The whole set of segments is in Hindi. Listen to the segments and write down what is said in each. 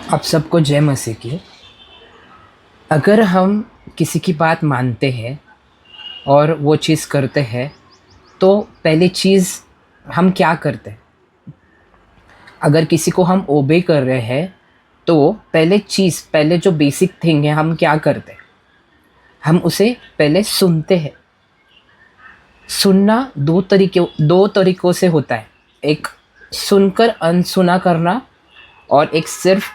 आप सबको जय मसीह की। अगर हम किसी की बात मानते हैं और वो चीज़ करते हैं तो पहली चीज़ हम क्या करते हैं? अगर किसी को हम ओबे कर रहे हैं तो पहले जो बेसिक थिंग है हम क्या करते हैं? हम उसे पहले सुनते हैं। सुनना दो तरीकों से होता है। एक सुनकर अनसुना करना और एक सिर्फ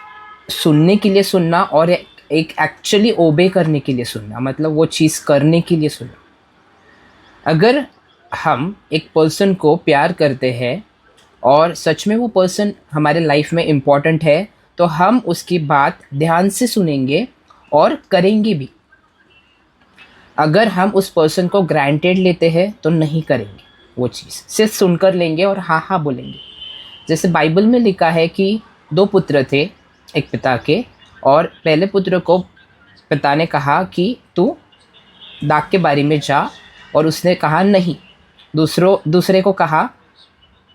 सुनने के लिए सुनना और एक एक्चुअली ओबे करने के लिए सुनना, मतलब वो चीज़ करने के लिए सुनना। अगर हम एक पर्सन को प्यार करते हैं और सच में वो पर्सन हमारे लाइफ में इम्पॉर्टेंट है तो हम उसकी बात ध्यान से सुनेंगे और करेंगे भी। अगर हम उस पर्सन को ग्रांटेड लेते हैं तो नहीं करेंगे, वो चीज़ सिर्फ सुनकर लेंगे और हाँ हाँ बोलेंगे। जैसे बाइबल में लिखा है कि दो पुत्र थे एक पिता के, और पहले पुत्र को पिता ने कहा कि तू दाग के बारी में जा, और उसने कहा नहीं। दूसरे को कहा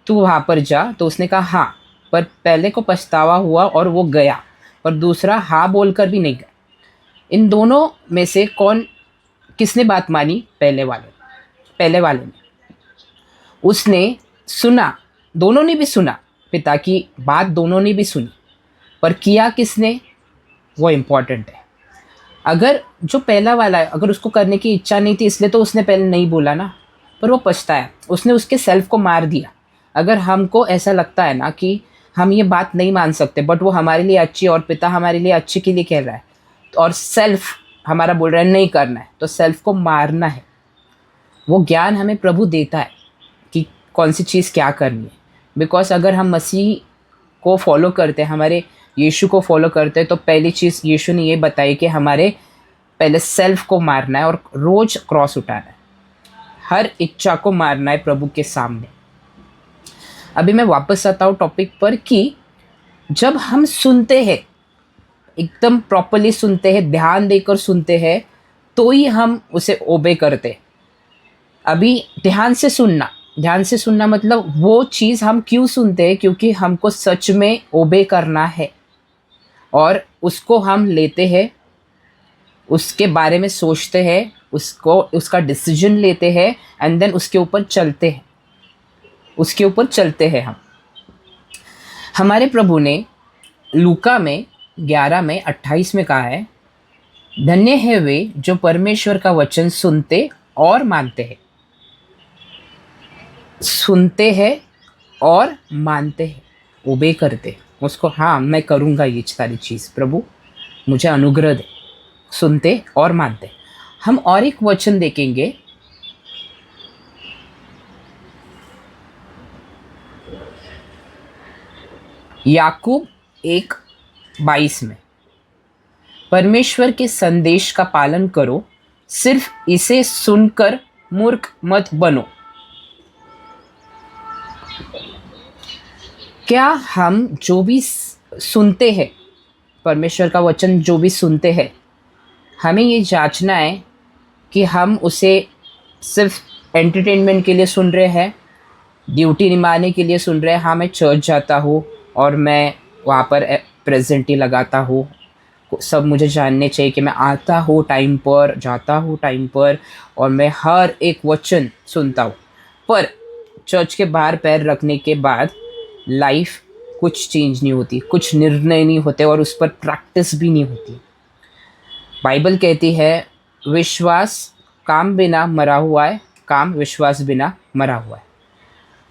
तू वहाँ पर जा, तो उसने कहा हाँ। पर पहले को पछतावा हुआ और वो गया, पर दूसरा हाँ बोलकर भी नहीं गया। इन दोनों में से किसने बात मानी? पहले वाले ने। उसने सुना, दोनों ने भी सुना, पिता की बात दोनों ने भी सुनी, पर किया किसने? वो इम्पोर्टेंट है। अगर जो पहला वाला है, अगर उसको करने की इच्छा नहीं थी इसलिए तो उसने पहले नहीं बोला ना, पर वो पछताया, उसने उसके सेल्फ को मार दिया। अगर हमको ऐसा लगता है ना कि हम ये बात नहीं मान सकते बट वो हमारे लिए अच्छी और पिता हमारे लिए अच्छे के लिए कह रहा है, और सेल्फ हमारा बोल रहा है नहीं करना है, तो सेल्फ को मारना है। वो ज्ञान हमें प्रभु देता है कि कौन सी चीज़ क्या करनी है। बिकॉज अगर हम मसीह को फॉलो करते हैं, हमारे यीशु को फॉलो करते हैं, तो पहली चीज़ यीशु ने ये बताई कि हमारे पहले सेल्फ को मारना है और रोज़ क्रॉस उठाना है, हर इच्छा को मारना है प्रभु के सामने। अभी मैं वापस आता हूँ टॉपिक पर कि जब हम सुनते हैं, एकदम प्रॉपरली सुनते हैं, ध्यान देकर सुनते हैं, तो ही हम उसे ओबे करते हैं। अभी ध्यान से सुनना मतलब वो चीज़ हम क्यों सुनते हैं? क्योंकि हमको सच में ओबे करना है और उसको हम लेते हैं, उसके बारे में सोचते हैं, उसका डिसीजन लेते हैं एंड देन उसके ऊपर चलते हैं हम। हमारे प्रभु ने लूका में 11 में 28 में कहा है, धन्य है वे जो परमेश्वर का वचन सुनते और मानते हैं। सुनते हैं और मानते हैं, ओबे करते हैं उसको। हाँ, मैं करूँगा ये सारी चीज़, प्रभु मुझे अनुग्रह दे। सुनते और मानते। हम और एक वचन देखेंगे, याकूब 1:22 में, परमेश्वर के संदेश का पालन करो, सिर्फ इसे सुनकर मूर्ख मत बनो। क्या हम जो भी सुनते हैं, परमेश्वर का वचन जो भी सुनते हैं, हमें ये जांचना है कि हम उसे सिर्फ एंटरटेनमेंट के लिए सुन रहे हैं, ड्यूटी निभाने के लिए सुन रहे हैं। हाँ, मैं चर्च जाता हूँ और मैं वहाँ पर प्रेजेंट ही लगाता हूँ, सब मुझे जानने चाहिए कि मैं आता हूँ टाइम पर, जाता हूँ टाइम पर, और मैं हर एक वचन सुनता हूँ। पर चर्च के बाहर पैर रखने के बाद लाइफ कुछ चेंज नहीं होती, कुछ निर्णय नहीं होते और उस पर प्रैक्टिस भी नहीं होती। बाइबल कहती है विश्वास काम बिना मरा हुआ है, काम विश्वास बिना मरा हुआ है।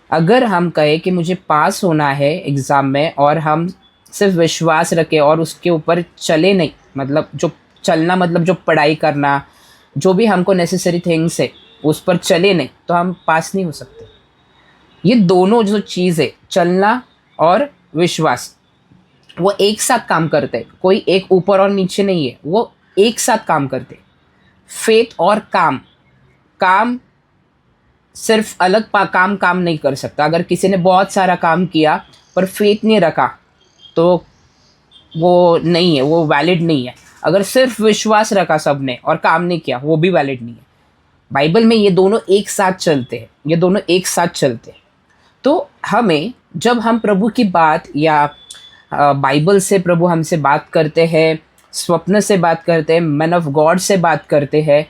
अगर हम कहें कि मुझे पास होना है एग्ज़ाम में और हम सिर्फ विश्वास रखें और उसके ऊपर चले नहीं, मतलब जो चलना मतलब जो पढ़ाई करना, जो भी हमको नेसेसरी थिंग्स है उस पर चले नहीं, तो हम पास नहीं हो सकते। ये दोनों जो चीज़ है, चलना और विश्वास, वो एक साथ काम करते हैं। कोई एक ऊपर और नीचे नहीं है, वो एक साथ काम करते हैं। फेथ और काम, काम सिर्फ अलग काम नहीं कर सकता। अगर किसी ने बहुत सारा काम किया पर फेथ नहीं रखा तो वो नहीं है, वो वैलिड नहीं है। अगर सिर्फ विश्वास रखा सबने और काम नहीं किया, वो भी वैलिड नहीं है। बाइबल में ये दोनों एक साथ चलते हैं, ये दोनों एक साथ चलते हैं। तो हमें, जब हम प्रभु की बात या बाइबल से प्रभु हमसे बात करते हैं, स्वप्न से बात करते हैं, मैन ऑफ गॉड से बात करते हैं,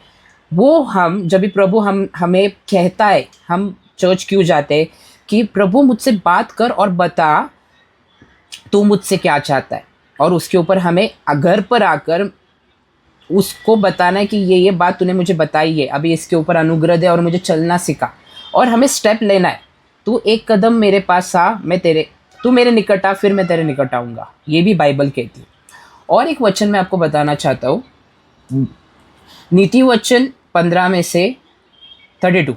वो हम जब भी प्रभु हमें कहता है, हम चर्च क्यों जाते हैं कि प्रभु मुझसे बात कर और बता तू मुझसे क्या चाहता है, और उसके ऊपर हमें घर पर आकर उसको बताना है कि ये बात तूने मुझे बताई है, अभी इसके ऊपर अनुग्रह दे और मुझे चलना सिखा, और हमें स्टेप लेना है। तू एक कदम मेरे पास आ, तू मेरे निकट आ, फिर मैं तेरे निकट आऊँगा, ये भी बाइबल कहती है। और एक वचन मैं आपको बताना चाहता हूँ, नीति वचन 15 में से 32,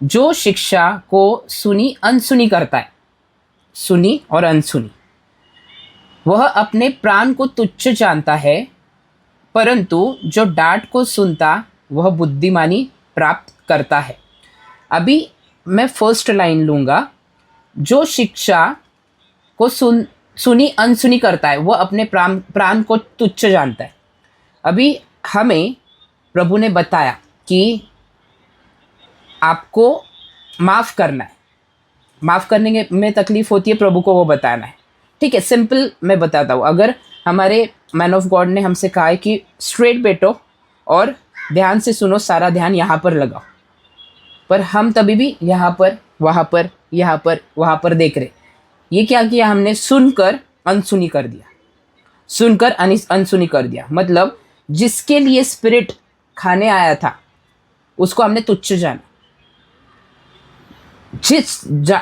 जो शिक्षा को सुनी अनसुनी करता है, सुनी और अनसुनी, वह अपने प्राण को तुच्छ जानता है, परंतु जो डांट को सुनता वह बुद्धिमानी प्राप्त करता है। अभी मैं फर्स्ट लाइन लूँगा, जो शिक्षा को सुनी अनसुनी करता है वह अपने प्राण को तुच्छ जानता है। अभी हमें प्रभु ने बताया कि आपको माफ़ करना है, माफ़ करने में तकलीफ़ होती है, प्रभु को वो बताना है। ठीक है, सिंपल मैं बताता हूँ। अगर हमारे मैन ऑफ गॉड ने हमसे कहा है कि स्ट्रेट बैठो और ध्यान से सुनो, सारा ध्यान यहाँ पर लगाओ, पर हम तभी भी यहाँ पर वहाँ पर यहाँ पर वहाँ पर देख रहे। ये क्या किया हमने? सुनकर अनसुनी कर दिया, सुनकर अनसुनी कर दिया। मतलब जिसके लिए स्पिरिट खाने आया था उसको हमने तुच्छ जाना।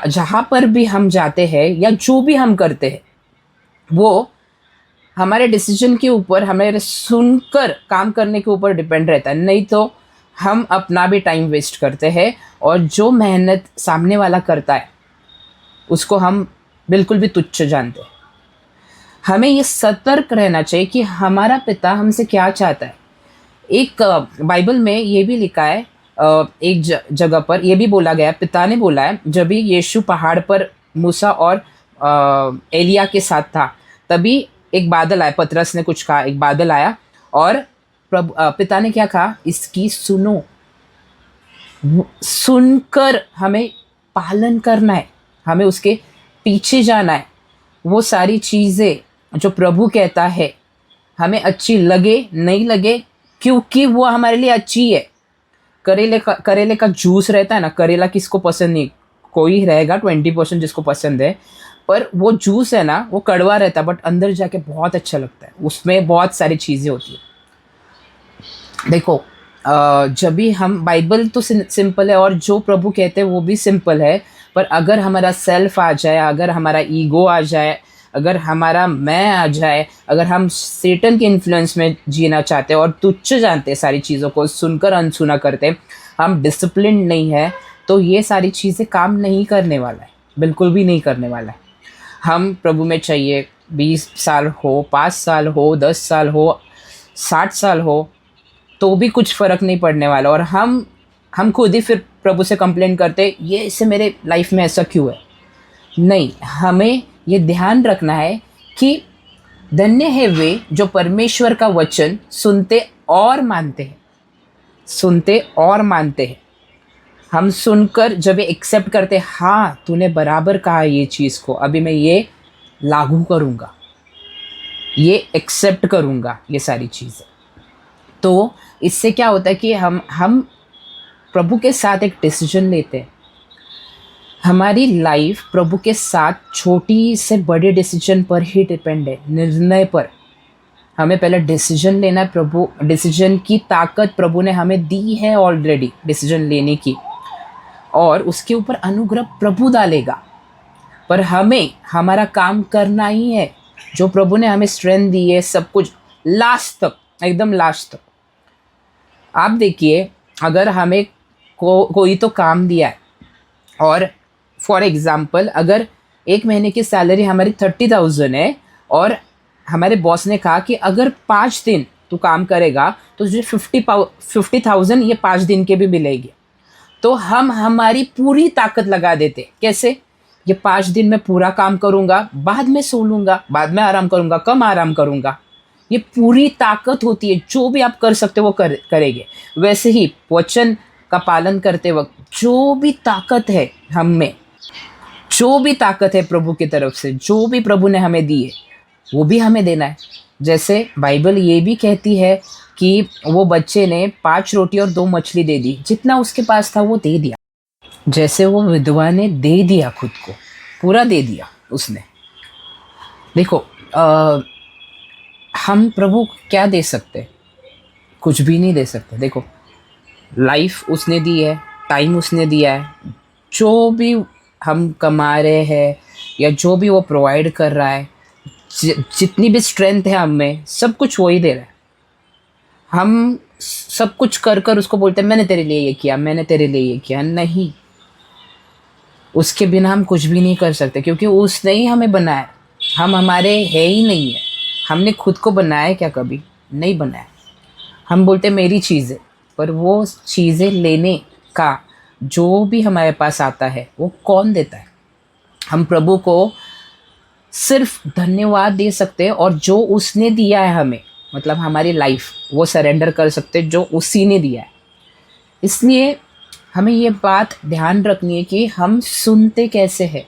जहाँ पर भी हम जाते हैं या जो भी हम करते हैं वो हमारे डिसीजन के ऊपर, हमारे सुनकर काम करने के ऊपर डिपेंड रहता है। नहीं तो हम अपना भी टाइम वेस्ट करते हैं, और जो मेहनत सामने वाला करता है उसको हम बिल्कुल भी तुच्छ जानते हैं। हमें ये सतर्क रहना चाहिए कि हमारा पिता हमसे क्या चाहता है। एक बाइबल में ये भी लिखा है, एक जगह पर ये भी बोला गया, पिता ने बोला है, जब भी यीशु पहाड़ पर मूसा और एलिया के साथ था, तभी एक बादल आया, पतरस ने कुछ कहा, एक बादल आया और पिता ने क्या कहा? इसकी सुनो। सुनकर हमें पालन करना है, हमें उसके पीछे जाना है। वो सारी चीज़ें जो प्रभु कहता है, हमें अच्छी लगे नहीं लगे, क्योंकि वो हमारे लिए अच्छी है। करेले का जूस रहता है ना, करेला किसको पसंद नहीं, कोई रहेगा 20% जिसको पसंद है, पर वो जूस है ना, वो कड़वा रहता है, बट अंदर जाके बहुत अच्छा लगता है, उसमें बहुत सारी चीज़ें होती है। देखो, जब भी हम, बाइबल तो सिंपल है और जो प्रभु कहते हैं वो भी सिंपल है, पर अगर हमारा सेल्फ आ जाए, अगर हमारा ईगो आ जाए, अगर हमारा मैं आ जाए, अगर हम सेटन के इन्फ्लुएंस में जीना चाहते हैं और तुच्छ जानते हैं सारी चीज़ों को, सुनकर अनसुना करते हैं, हम डिसिप्लिन नहीं है, तो ये सारी चीज़ें काम नहीं करने वाला है, बिल्कुल भी नहीं करने वाला है। हम प्रभु में चाहिए 20 साल हो, 5 साल हो, 10 साल हो, 60 साल हो, तो भी कुछ फ़र्क नहीं पड़ने वाला। और हम खुद ही फिर प्रभु से कंप्लेन करते, ये इससे मेरे लाइफ में ऐसा क्यों है। नहीं, हमें ये ध्यान रखना है कि धन्य है वे जो परमेश्वर का वचन सुनते और मानते हैं, सुनते और मानते हैं। हम सुनकर जब ये एक्सेप्ट करते, हाँ तूने बराबर कहा ये चीज़ को, अभी मैं ये लागू करूँगा, ये एक्सेप्ट करूँगा, ये सारी चीज़ें, तो इससे क्या होता है कि हम प्रभु के साथ एक डिसीजन लेते हैं। हमारी लाइफ प्रभु के साथ छोटी से बड़े डिसीजन पर ही डिपेंड है, निर्णय पर। हमें पहले डिसीजन लेना है। प्रभु, डिसीजन की ताकत प्रभु ने हमें दी है ऑलरेडी, डिसीजन लेने की, और उसके ऊपर अनुग्रह प्रभु डालेगा। पर हमें हमारा काम करना ही है, जो प्रभु ने हमें स्ट्रेंथ दी है, सब कुछ लास्ट तक, एकदम लास्ट तक। आप देखिए, अगर हमें कोई तो काम दिया है, और फॉर एग्ज़ाम्पल अगर एक महीने की सैलरी हमारी 30,000 है, और हमारे बॉस ने कहा कि अगर 5 दिन तू काम करेगा तो तुझे 50,000 ये 5 दिन के भी मिलेगी, तो हम हमारी पूरी ताकत लगा देते। कैसे? ये 5 दिन में पूरा काम करूँगा, बाद में सो लूँगा, बाद में आराम करूँगा, कम आराम करूँगा। ये पूरी ताकत होती है, जो भी आप कर सकते हो वो करेंगे। वैसे ही वचन का पालन करते वक्त जो भी ताकत है हम में, जो भी ताकत है प्रभु की तरफ से, जो भी प्रभु ने हमें दी है, वो भी हमें देना है। जैसे बाइबल ये भी कहती है कि वो बच्चे ने 5 रोटी और 2 मछली दे दी, जितना उसके पास था वो दे दिया। जैसे वो विधवा ने दे दिया, खुद को पूरा दे दिया उसने। देखो हम प्रभु को क्या दे सकते? कुछ भी नहीं दे सकते। देखो, लाइफ उसने दी है, टाइम उसने दिया है, जो भी हम कमा रहे हैं या जो भी वो प्रोवाइड कर रहा है, जितनी भी स्ट्रेंथ है हम में, सब कुछ वो ही दे रहा है। हम सब कुछ कर कर उसको बोलते हैं मैंने तेरे लिए ये किया, मैंने तेरे लिए ये किया। नहीं, उसके बिना हम कुछ भी नहीं कर सकते, क्योंकि उसने ही हमें बनाया। हम हमारे है ही नहीं है। हमने खुद को बनाया क्या? कभी नहीं बनाया। हम बोलते मेरी चीज़ है, पर वो चीज़ें लेने का जो भी हमारे पास आता है वो कौन देता है? हम प्रभु को सिर्फ धन्यवाद दे सकते हैं, और जो उसने दिया है हमें, मतलब हमारी लाइफ, वो सरेंडर कर सकते जो उसी ने दिया है। इसलिए हमें ये बात ध्यान रखनी है कि हम सुनते कैसे हैं,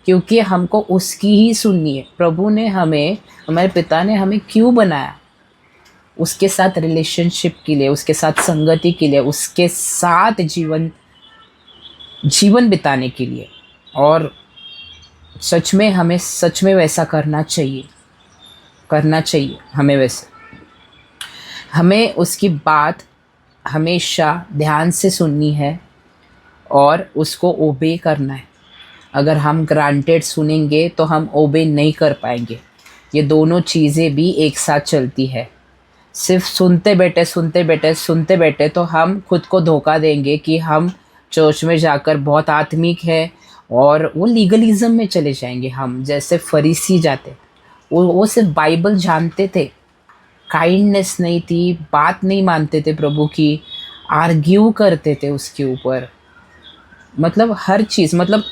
क्योंकि हमको उसकी ही सुननी है। प्रभु ने हमें, हमारे पिता ने हमें क्यों बनाया? उसके साथ रिलेशनशिप के लिए, उसके साथ संगति के लिए, उसके साथ जीवन बिताने के लिए। और सच में हमें सच में वैसा करना चाहिए हमें। वैसे हमें उसकी बात हमेशा ध्यान से सुननी है और उसको ओबे करना है। अगर हम ग्रांटेड सुनेंगे तो हम ओबे नहीं कर पाएंगे। ये दोनों चीज़ें भी एक साथ चलती है। सिर्फ सुनते बैठे तो हम खुद को धोखा देंगे कि हम चर्च में जाकर बहुत आत्मिक है, और वो लीगलिज्म में चले जाएंगे। हम जैसे फरीसी जाते, वो सिर्फ बाइबल जानते थे, काइंडनेस नहीं थी, बात नहीं मानते थे प्रभु की, आर्ग्यू करते थे उसके ऊपर। मतलब हर चीज़, मतलब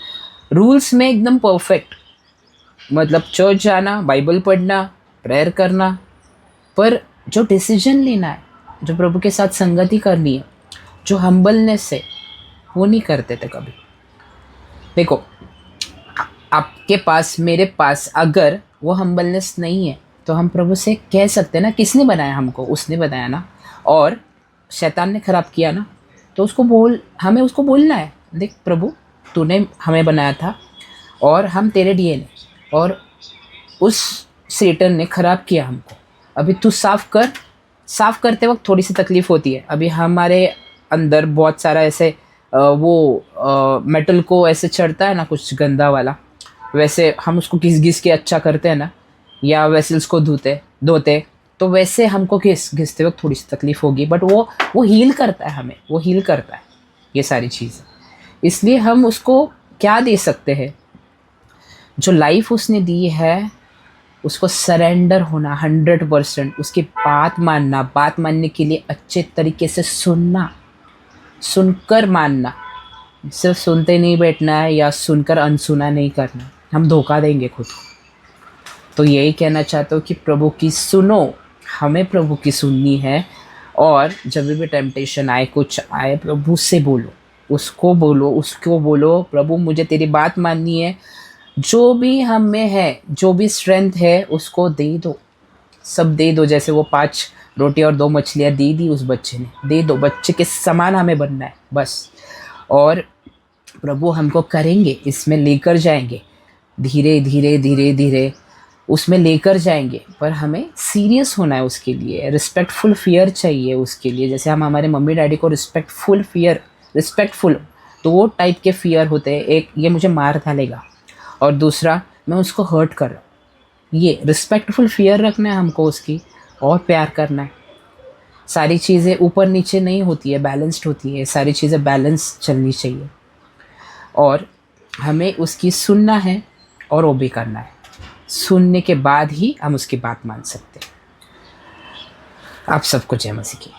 रूल्स में एकदम परफेक्ट, मतलब चर्च जाना, बाइबल पढ़ना, प्रेयर करना, पर जो डिसीजन लेना है, जो प्रभु के साथ संगति करनी है, जो हम्बलनेस है, वो नहीं करते थे कभी। देखो, आपके पास, मेरे पास अगर वो हम्बलनेस नहीं है तो हम प्रभु से कह सकते हैं ना, किसने बनाया हमको? उसने बनाया ना। और शैतान ने खराब किया ना, तो हमें उसको बोलना है, देख प्रभु, तूने हमें बनाया था और हम तेरे डीएनए, और उस सेटन ने खराब किया हमको। अभी तू साफ़ करते वक्त थोड़ी सी तकलीफ़ होती है। अभी हमारे अंदर बहुत सारा ऐसे मेटल को ऐसे चढ़ता है ना, कुछ गंदा वाला, वैसे हम उसको घिस के अच्छा करते हैं ना, या वेसल्स को धोते, तो वैसे हमको घिसते वक्त थोड़ी सी तकलीफ़ होगी, बट वो हील करता है हमें, वो हील करता है ये सारी चीज़ें। इसलिए हम उसको क्या दे सकते हैं? जो लाइफ उसने दी है, उसको सरेंडर होना 100%, उसकी बात मानने के लिए अच्छे तरीके से सुनकर मानना। सिर्फ सुनते नहीं बैठना है या सुनकर अनसुना नहीं करना, हम धोखा देंगे खुद को। तो यही कहना चाहता हूँ कि प्रभु की सुनो, हमें प्रभु की सुननी है। और जब भी टेम्पटेशन आए, कुछ आए, प्रभु से बोलो, उसको बोलो प्रभु मुझे तेरी बात माननी है। जो भी हम में है, जो भी स्ट्रेंथ है, उसको दे दो, सब दे दो। जैसे वो 5 रोटी और 2 मछलियाँ दे दी उस बच्चे ने, दे दो। बच्चे के समान हमें बनना है बस। और प्रभु हमको करेंगे, इसमें लेकर जाएंगे, धीरे उसमें लेकर जाएंगे। पर हमें सीरियस होना है उसके लिए, रिस्पेक्टफुल फियर चाहिए उसके लिए। जैसे हम हमारे मम्मी डैडी को रिस्पेक्टफुल तो वो टाइप के फियर होते हैं। एक, ये मुझे मार डालेगा, और दूसरा, मैं उसको हर्ट कर रहा हूँ। ये रिस्पेक्टफुल फियर रखना है हमको उसकी, और प्यार करना है। सारी चीज़ें ऊपर नीचे नहीं होती है, बैलेंस्ड होती है। सारी चीज़ें बैलेंस चलनी चाहिए, और हमें उसकी सुनना है और ओबे करना है। सुनने के बाद ही हम उसकी बात मान सकते हैं। आप सबको जय मसीह की।